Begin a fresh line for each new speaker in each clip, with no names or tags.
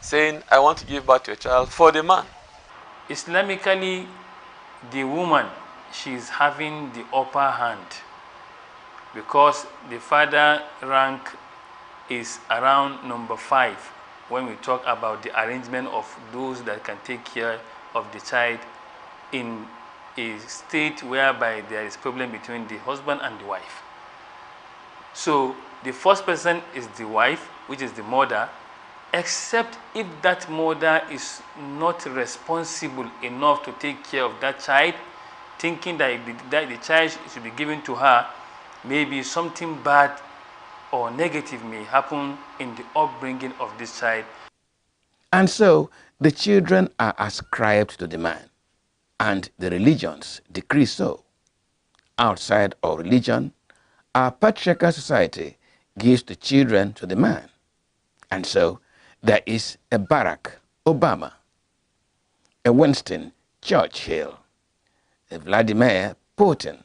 saying, I want to give birth to a child for the man.
Islamically, the woman, she's having the upper hand because the father rank is around number 5 when we talk about the arrangement of those that can take care of the child in a state whereby there is problem between the husband and the wife. So the first person is the wife, which is the mother, except if that mother is not responsible enough to take care of that child, thinking that the child should be given to her, maybe something bad or negative may happen in the upbringing of this child.
And so the children are ascribed to the man, and the religions decree so. Outside of religion, our patriarchal society gives the children to the man. And so there is a Barack Obama, a Winston Churchill, a Vladimir Putin,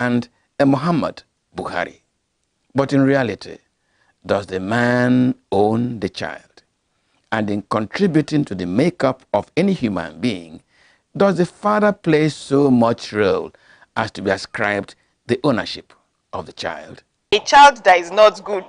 and a Muhammad Buhari. But in reality, does the man own the child? And in contributing to the makeup of any human being, does the father play so much role as to be ascribed the ownership of the child?
A child that is not good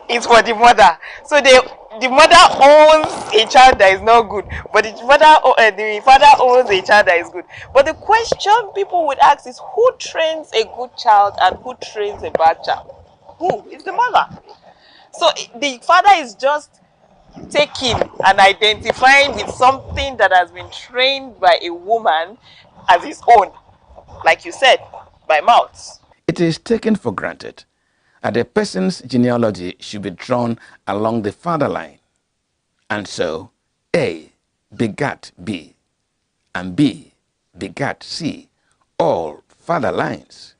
is for the mother. So the mother owns a child that is not good, but the father owns a child that is good. But the question people would ask is, who trains a good child and who trains a bad child? Who? It's the mother. So the father is just taking and identifying with something that has been trained by a woman as his own, like you said, by mouth.
It is taken for granted that a person's genealogy should be drawn along the father line. And so A begat B and B begat C, all father lines.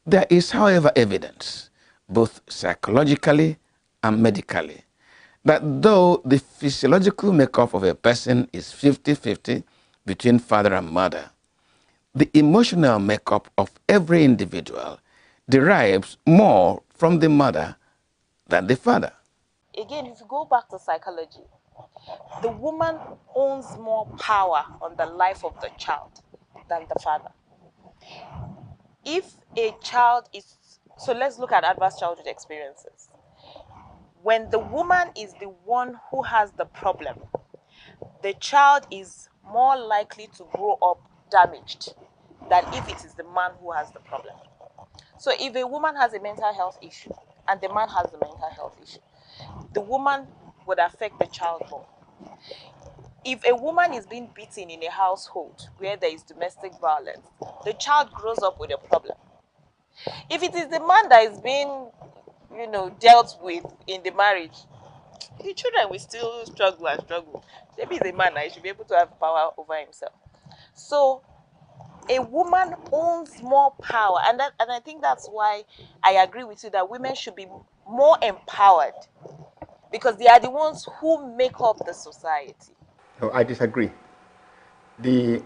There is, however, evidence, both psychologically and medically, that though the physiological makeup of a person is 50-50 between father and mother, the emotional makeup of every individual derives more from the mother than the father.
Again, if you go back to psychology, the woman owns more power on the life of the child than the father. If a child is, so let's look at adverse childhood experiences. When the woman is the one who has the problem, the child is more likely to grow up damaged than if it is the man who has the problem. So if a woman has a mental health issue and the man has the mental health issue, the woman would affect the child more. If a woman is being beaten in a household where there is domestic violence, the child grows up with a problem. If it is the man that is being, dealt with in the marriage, the children will still struggle and struggle. Maybe he's a man, he should be able to have power over himself. So a woman owns more power, and I think that's why I agree with you that women should be more empowered, because they are the ones who make up the society.
No, I disagree. The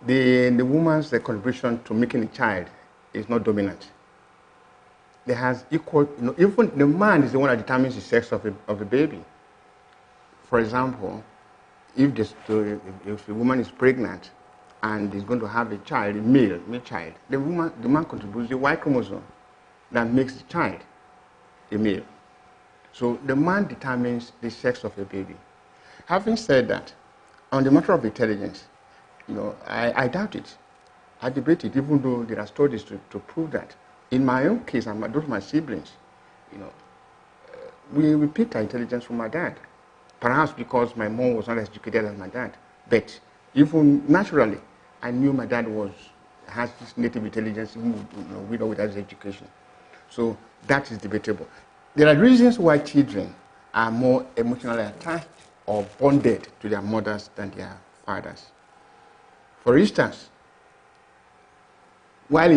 woman's contribution to making a child is not dominant. There has equal, even the man is the one that determines the sex of a baby. For example, if a woman is pregnant and is going to have a child, a male child, the man contributes the Y chromosome that makes the child a male. So the man determines the sex of a baby. Having said that, on the matter of intelligence, I doubt it. I debate it, even though there are studies to prove that. In my own case, and those of my siblings, we picked our intelligence from my dad. Perhaps because my mom was not as educated as my dad. But even naturally, I knew my dad has this native intelligence, even with or without his education. So that is debatable. There are reasons why children are more emotionally attached or bonded to their mothers than their fathers. For instance, while in the